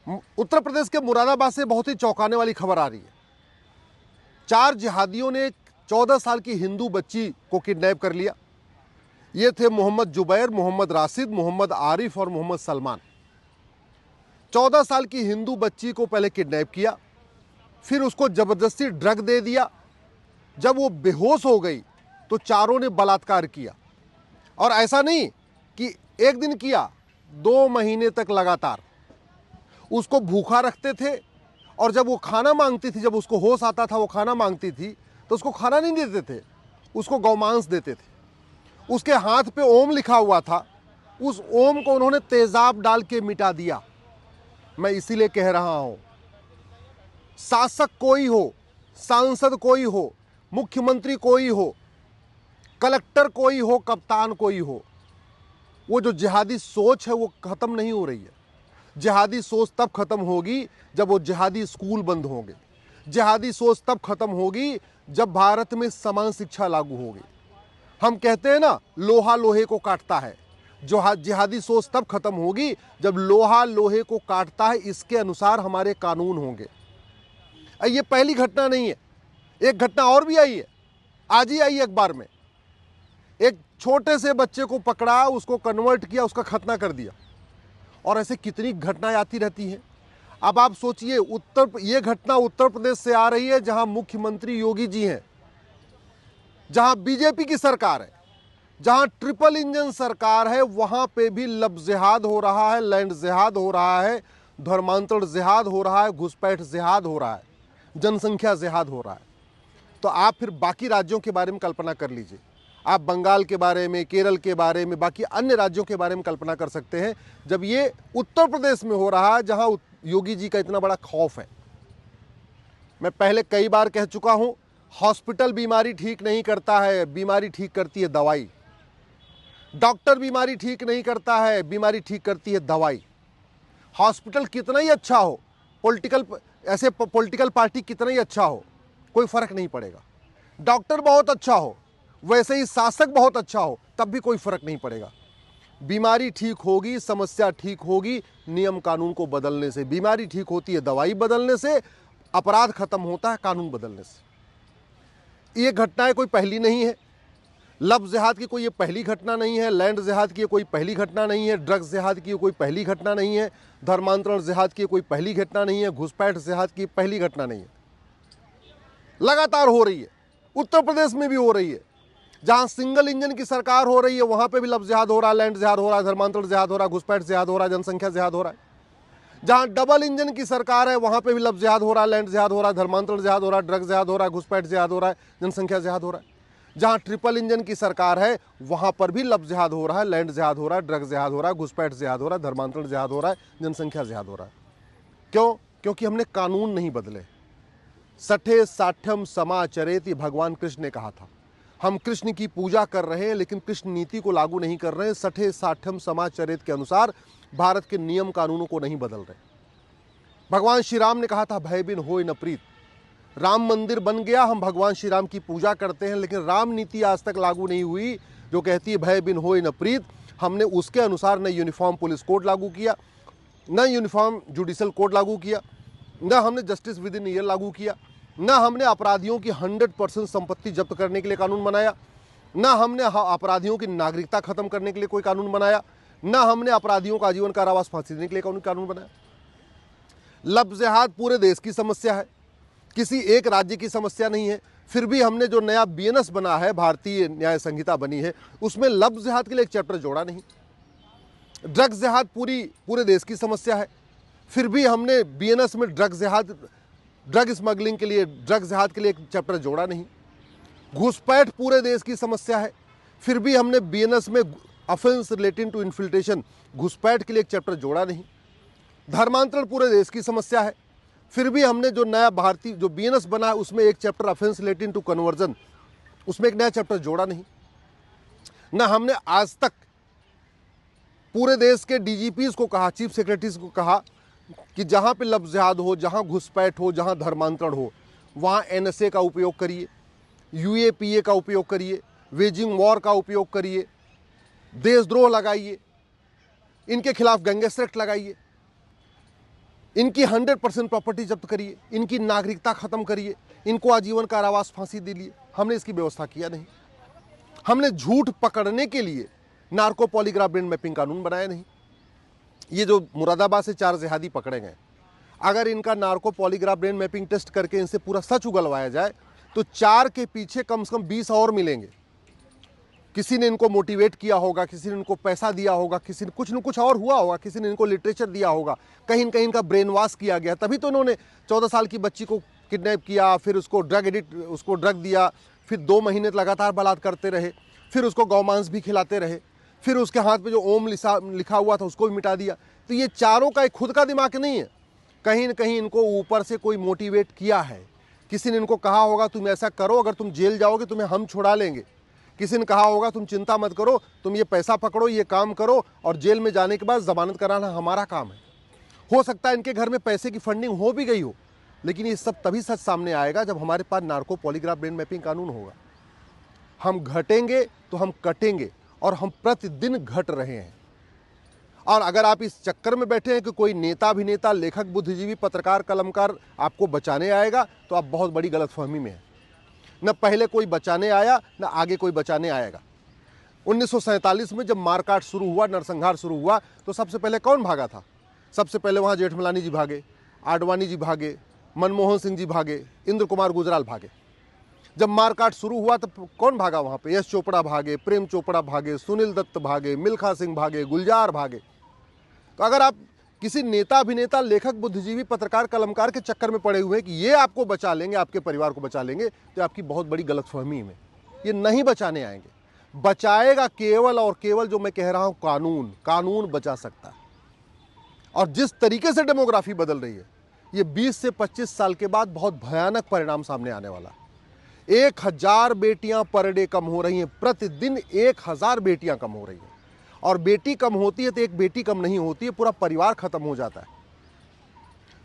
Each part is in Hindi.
उत्तर प्रदेश के मुरादाबाद से बहुत ही चौंकाने वाली खबर आ रही है। 4 जिहादियों ने 14 साल की हिंदू बच्ची को किडनैप कर लिया। ये थे मोहम्मद जुबैर, मोहम्मद राशिद, मोहम्मद आरिफ और मोहम्मद सलमान। 14 साल की हिंदू बच्ची को पहले किडनैप किया, फिर उसको जबरदस्ती ड्रग दे दिया। जब वो बेहोश हो गई तो चारों ने बलात्कार किया। और ऐसा नहीं कि एक दिन किया, 2 महीने तक लगातार उसको भूखा रखते थे। और जब वो खाना मांगती थी, जब उसको होश आता था, वो खाना मांगती थी, तो उसको खाना नहीं देते थे, उसको गौमांस देते थे। उसके हाथ पे ओम लिखा हुआ था, उस ओम को उन्होंने तेजाब डाल के मिटा दिया। मैं इसीलिए कह रहा हूं, शासक कोई हो, सांसद कोई हो, मुख्यमंत्री कोई हो, कलेक्टर कोई हो, कप्तान कोई हो, वो जो जिहादी सोच है वो खत्म नहीं हो रही है। जिहादी सोच तब खत्म होगी जब वो जिहादी स्कूल बंद होंगे। जिहादी सोच तब खत्म होगी जब भारत में समान शिक्षा लागू होगी। हम कहते हैं ना, लोहा लोहे को काटता है। जो जिहादी सोच तब खत्म होगी जब लोहा लोहे को काटता है, इसके अनुसार हमारे कानून होंगे। ये पहली घटना नहीं है, एक घटना और भी आई है, आज ही आई अखबार में। एक छोटे से बच्चे को पकड़ा, उसको कन्वर्ट किया, उसका खतना कर दिया। और ऐसे कितनी घटनाएं आती रहती हैं। अब आप सोचिए, ये घटना उत्तर प्रदेश से आ रही है, जहां मुख्यमंत्री योगी जी हैं, जहां बीजेपी की सरकार है, जहां ट्रिपल इंजन सरकार है, वहां पे भी लब जिहाद हो रहा है, लैंड जिहाद हो रहा है, धर्मांतरण जिहाद हो रहा है, घुसपैठ जिहाद हो रहा है, जनसंख्या जिहाद हो रहा है। तो आप फिर बाकी राज्यों के बारे में कल्पना कर लीजिए। आप बंगाल के बारे में, केरल के बारे में, बाकी अन्य राज्यों के बारे में कल्पना कर सकते हैं, जब ये उत्तर प्रदेश में हो रहा है, जहां योगी जी का इतना बड़ा खौफ है। मैं पहले कई बार कह चुका हूं, हॉस्पिटल बीमारी ठीक नहीं करता है, बीमारी ठीक करती है दवाई। डॉक्टर बीमारी ठीक नहीं करता है, बीमारी ठीक करती है दवाई। हॉस्पिटल कितना ही अच्छा हो, पॉलिटिकल पार्टी कितना ही अच्छा हो, कोई फर्क नहीं पड़ेगा। डॉक्टर बहुत अच्छा हो, वैसे ही शासक बहुत अच्छा हो, तब भी कोई फर्क नहीं पड़ेगा। बीमारी ठीक होगी, समस्या ठीक होगी नियम कानून को बदलने से। बीमारी ठीक होती है दवाई बदलने से, अपराध खत्म होता है कानून बदलने से। ये घटनाएं कोई पहली नहीं है। लब जिहाद की कोई ये पहली घटना नहीं है, लैंड जिहाद की कोई पहली घटना नहीं है, ड्रग्स जिहाद की कोई पहली घटना नहीं है, धर्मांतरण जिहाद की कोई पहली घटना नहीं है, घुसपैठ जिहाद की पहली घटना नहीं है। लगातार हो रही है, उत्तर प्रदेश में भी हो रही है। जहां सिंगल इंजन की सरकार हो रही है, वहां पे भी लब जिहाद हो रहा है, लैंड जिहाद हो रहा है, धर्मांतरण जिहाद हो रहा है, घुसपैठ जिहाद हो रहा है, जनसंख्या जिहाद हो रहा है। जहां डबल इंजन की सरकार है, वहां पे भी लब जिहाद हो रहा है, लैंड जिहाद हो रहा है, धर्मांतरण जिहाद हो रहा है, ड्रग्स जिहाद हो रहा है, घुसपैठ जिहाद हो रहा है, जनसंख्या जिहाद हो रहा है। जहां ट्रिपल इंजन की सरकार है, वहां पर भी लब जिहाद हो रहा है, लैंड जिहाद हो रहा है, ड्रग्स जिहाद हो रहा है, घुसपैठ जिहाद हो रहा है, धर्मांतरण जिहाद हो रहा है, जनसंख्या जिहाद हो रहा है। क्यों? क्योंकि हमने कानून नहीं बदले। सठे साठ्यम समाचरेति, भगवान कृष्ण ने कहा था। हम कृष्ण की पूजा कर रहे हैं, लेकिन कृष्ण नीति को लागू नहीं कर रहे हैं। सठे साठ्यम समाचरित के अनुसार भारत के नियम कानूनों को नहीं बदल रहे। भगवान श्री राम ने कहा था, भय बिन होय न प्रीत। राम मंदिर बन गया, हम भगवान श्री राम की पूजा करते हैं, लेकिन राम नीति आज तक लागू नहीं हुई जो कहती है भय बिन होय न प्रीत। हमने उसके अनुसार न यूनिफॉर्म पुलिस कोड लागू किया, न यूनिफॉर्म जुडिशल कोड लागू किया, न हमने जस्टिस विद इन ईयर लागू किया, न हमने अपराधियों की 100% संपत्ति जब्त करने के लिए कानून बनाया, न हमने अपराधियों की नागरिकता खत्म करने के लिए कोई कानून बनाया, न हमने अपराधियों का आजीवन कारावास फांसी देने के लिए कानून बनाया। लब जिहाद पूरे देश की समस्या है, किसी एक राज्य की समस्या नहीं है। फिर भी हमने जो नया बीएनएस बना है, भारतीय न्याय संहिता बनी है, उसमें लब जिहाद के लिए एक चैप्टर जोड़ा नहीं। ड्रग्स जिहाद पूरे देश की समस्या है, फिर भी हमने बीएनएस में ड्रग स्मगलिंग के लिए, ड्रग्स जिहाद के लिए एक चैप्टर जोड़ा नहीं। घुसपैठ पूरे देश की समस्या है, फिर भी हमने बीएनएस में ऑफेंस रिलेटिंग टू इन्फिल्ट्रेशन, घुसपैठ के लिए एक चैप्टर जोड़ा नहीं। धर्मांतरण पूरे देश की समस्या है, फिर भी हमने जो नया भारतीय जो बीएनएस बना है, उसमें एक chapter offence relating to conversion, उसमें एक नया चैप्टर जोड़ा नहीं। ना हमने आज तक पूरे देश के डीजीपीज को कहा, चीफ सेक्रेटरीज को कहा कि जहां पे लब जिहाद हो, जहां घुसपैठ हो, जहां धर्मांतरण हो, वहां एनएसए का उपयोग करिए, यूएपीए का उपयोग करिए, वेजिंग वॉर का उपयोग करिए, देशद्रोह लगाइए, इनके खिलाफ गैंगस्टर एक्ट लगाइए। इनकी 100% प्रॉपर्टी जब्त करिए, इनकी नागरिकता खत्म करिए, इनको आजीवन कारावास फांसी दिलिए। हमने इसकी व्यवस्था किया नहीं। हमने झूठ पकड़ने के लिए नार्को पॉलीग्राफ ब्रेन मैपिंग कानून बनाया नहीं। ये जो मुरादाबाद से 4 जिहादी पकड़े गए, अगर इनका narco polygraph brain mapping test करके इनसे पूरा सच उगलवाया जाए तो 4 के पीछे कम से कम 20 और मिलेंगे। किसी ने इनको मोटिवेट किया होगा, किसी ने इनको पैसा दिया होगा, किसी ने कुछ न कुछ और हुआ होगा, किसी ने इनको लिटरेचर दिया होगा, कहीं न कहीं इनका ब्रेन वॉश किया गया, तभी तो इन्होंने 14 साल की बच्ची को किडनैप किया, फिर उसको ड्रग दिया, फिर 2 महीने लगातार बलात्कार करते रहे, फिर उसको गौमांस भी खिलाते रहे, फिर उसके हाथ पे जो ओम लिखा हुआ था उसको भी मिटा दिया। तो ये चारों का एक खुद का दिमाग नहीं है, कहीं न कहीं इनको ऊपर से कोई मोटिवेट किया है। किसी ने इनको कहा होगा तुम ऐसा करो, अगर तुम जेल जाओगे तुम्हें हम छुड़ा लेंगे। किसी ने कहा होगा तुम चिंता मत करो, तुम ये पैसा पकड़ो, ये काम करो, और जेल में जाने के बाद जमानत कराना हमारा काम है। हो सकता है इनके घर में पैसे की फंडिंग हो भी गई हो, लेकिन ये सब तभी सच सामने आएगा जब हमारे पास नार्को पॉलीग्राफ ब्रेन मैपिंग कानून होगा। हम घटेंगे तो हम कटेंगे, और हम प्रतिदिन घट रहे हैं। और अगर आप इस चक्कर में बैठे हैं कि कोई नेता, अभिनेता, लेखक, बुद्धिजीवी, पत्रकार, कलमकार आपको बचाने आएगा, तो आप बहुत बड़ी गलतफहमी में हैं। न पहले कोई बचाने आया, न आगे कोई बचाने आएगा। 1947 में जब मारकाट शुरू हुआ, नरसंहार शुरू हुआ, तो सबसे पहले कौन भागा था? सबसे पहले वहाँ जेठमलानी जी भागे, आडवाणी जी भागे, मनमोहन सिंह जी भागे, इंद्र कुमार गुजराल भागे। जब मारकाट शुरू हुआ तो कौन भागा वहाँ पे? यश चोपड़ा भागे, प्रेम चोपड़ा भागे, सुनील दत्त भागे, मिल्खा सिंह भागे, गुलजार भागे। तो अगर आप किसी नेता, अभिनेता, लेखक, बुद्धिजीवी, पत्रकार, कलमकार के चक्कर में पड़े हुए हैं कि ये आपको बचा लेंगे, आपके परिवार को बचा लेंगे, तो आपकी बहुत बड़ी गलतफहमी में। ये नहीं बचाने आएंगे। बचाएगा केवल और केवल, जो मैं कह रहा हूं, कानून। कानून बचा सकता है। और जिस तरीके से डेमोग्राफी बदल रही है, ये 20 से 25 साल के बाद बहुत भयानक परिणाम सामने आने वाला है। 1000 बेटियां पर डे कम हो रही हैं, प्रतिदिन 1000 बेटियां कम हो रही हैं। और बेटी कम होती है तो एक बेटी कम नहीं होती है, पूरा परिवार खत्म हो जाता है।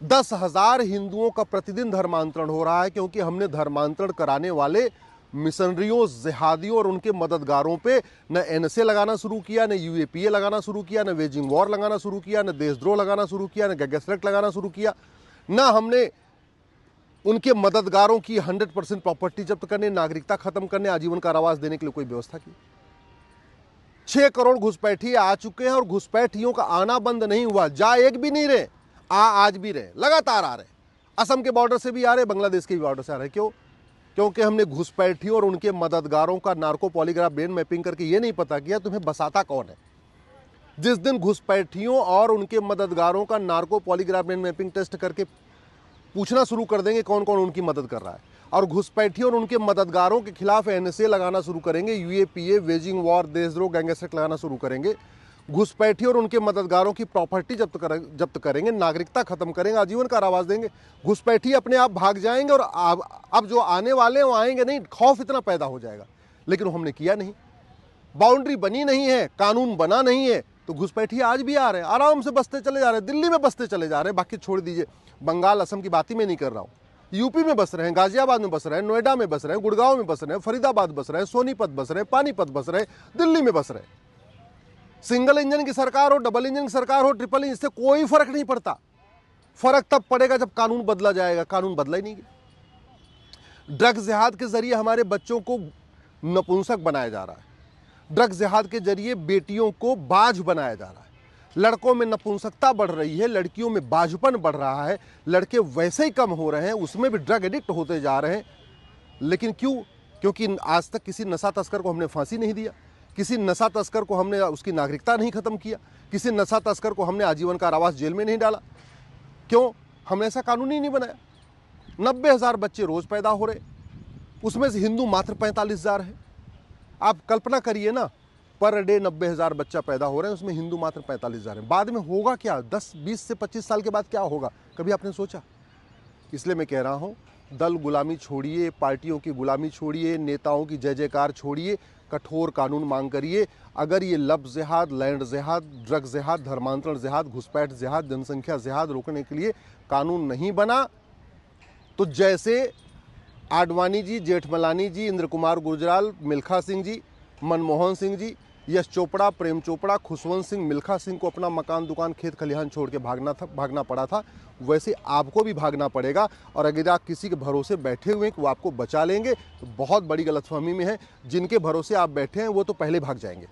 10,000 हिंदुओं का प्रतिदिन धर्मांतरण हो रहा है, क्योंकि हमने धर्मांतरण कराने वाले मिशनरियों, जिहादियों और उनके मददगारों पे न एनएसए लगाना शुरू किया, न यूएपीए लगाना शुरू किया, न वेजिंग वॉर लगाना शुरू किया, न देशद्रोह लगाना शुरू किया, न गैंगस्टर लगाना शुरू किया, न हमने उनके मददगारों की 100% प्रॉपर्टी जब्त करने, नागरिकता खत्म करने, आजीवन कारावास देने के लिए कोई व्यवस्था की। 6 करोड़ घुसपैठिए आ चुके हैं, और घुसपैठियों का आना बंद नहीं हुआ। जा एक भी नहीं रहे, आज भी रहे, लगातार आ रहे। असम के बॉर्डर से भी आ रहे, बांग्लादेश के भी बॉर्डर से आ रहे। क्यों? क्योंकि हमने घुसपैठियों और उनके मददगारों का नार्को पॉलीग्राफ ब्रेन मैपिंग करके ये नहीं पता किया तुम्हें बसाता कौन है। जिस दिन घुसपैठियों और उनके मददगारों का narco polygraph brain mapping test करके पूछना शुरू कर देंगे कौन कौन उनकी मदद कर रहा है, और घुसपैठियों और उनके मददगारों के खिलाफ एनएसए लगाना शुरू करेंगे, यूएपीए, वेजिंग वॉर, देशद्रोह, गैंगस्टर लगाना शुरू करेंगे, घुसपैठियों और उनके मददगारों की प्रॉपर्टी जब्त करेंगे, नागरिकता खत्म करेंगे, आजीवन कारावास देंगे। घुसपैठी अपने आप भाग जाएंगे, और अब जो आने वाले हैं वो आएंगे नहीं। खौफ इतना पैदा हो जाएगा, लेकिन हमने किया नहीं। बाउंड्री बनी नहीं है, कानून बना नहीं है, तो घुसपैठी आज भी आ रहे हैं, आराम से बसते चले जा रहे हैं, दिल्ली में बसते चले जा रहे हैं। बाकी छोड़ दीजिए, बंगाल, असम की बात ही मैं नहीं कर रहा हूँ। यूपी में बस रहे हैं, गाजियाबाद में बस रहे हैं, नोएडा में बस रहे हैं, गुड़गांव में बस रहे हैं, फरीदाबाद बस रहे हैं, सोनीपत बस रहे हैं, पानीपत बस रहे हैं, दिल्ली में बस रहे हैं। सिंगल इंजन की सरकार हो, डबल इंजन की सरकार हो, ट्रिपल इंजन, इससे कोई फर्क नहीं पड़ता। फर्क तब पड़ेगा जब कानून बदला जाएगा। कानून बदला ही नहीं गया। ड्रग्स जिहाद के जरिए हमारे बच्चों को नपुंसक बनाया जा रहा है। ड्रग्स जिहाद के जरिए बेटियों को बाझ बनाया जा रहा है। लड़कों में नपुंसकता बढ़ रही है, लड़कियों में बाझपन बढ़ रहा है। लड़के वैसे ही कम हो रहे हैं, उसमें भी ड्रग एडिक्ट होते जा रहे हैं। लेकिन क्यों? क्योंकि आज तक किसी नशा तस्कर को हमने फांसी नहीं दिया, किसी नशा तस्कर को हमने उसकी नागरिकता नहीं खत्म किया, किसी नशा तस्कर को हमने आजीवन कारावास जेल में नहीं डाला। क्यों? हमने ऐसा कानून ही नहीं बनाया। 90,000 बच्चे रोज पैदा हो रहे, उसमें से हिंदू मात्र 45,000 है। आप कल्पना करिए ना, पर डे 90,000 बच्चा पैदा हो रहे हैं, उसमें हिंदू मात्र 45,000 है। बाद में होगा क्या? 10, 20 से 25 साल के बाद क्या होगा? कभी आपने सोचा? इसलिए मैं कह रहा हूं, दल गुलामी छोड़िए, पार्टियों की गुलामी छोड़िए, नेताओं की जय जयकार छोड़िए, कठोर कानून मांग करिए। अगर ये लव जिहाद, लैंड जिहाद, ड्रग जिहाद, धर्मांतरण जिहाद, घुसपैठ जिहाद, जनसंख्या जिहाद रोकने के लिए कानून नहीं बना, तो जैसे आडवाणी जी, जेठमलानी जी, इंद्र कुमार गुजराल, मिल्खा सिंह जी, मनमोहन सिंह जी, यश चोपड़ा, प्रेम चोपड़ा, खुशवंत सिंह, मिल्खा सिंह को अपना मकान, दुकान, खेत खलिहान छोड़ के भागना पड़ा था, वैसे आपको भी भागना पड़ेगा। और अगर आप किसी के भरोसे बैठे हुए हैं कि वो आपको बचा लेंगे, तो बहुत बड़ी गलतफहमी में है। जिनके भरोसे आप बैठे हैं वो तो पहले भाग जाएंगे।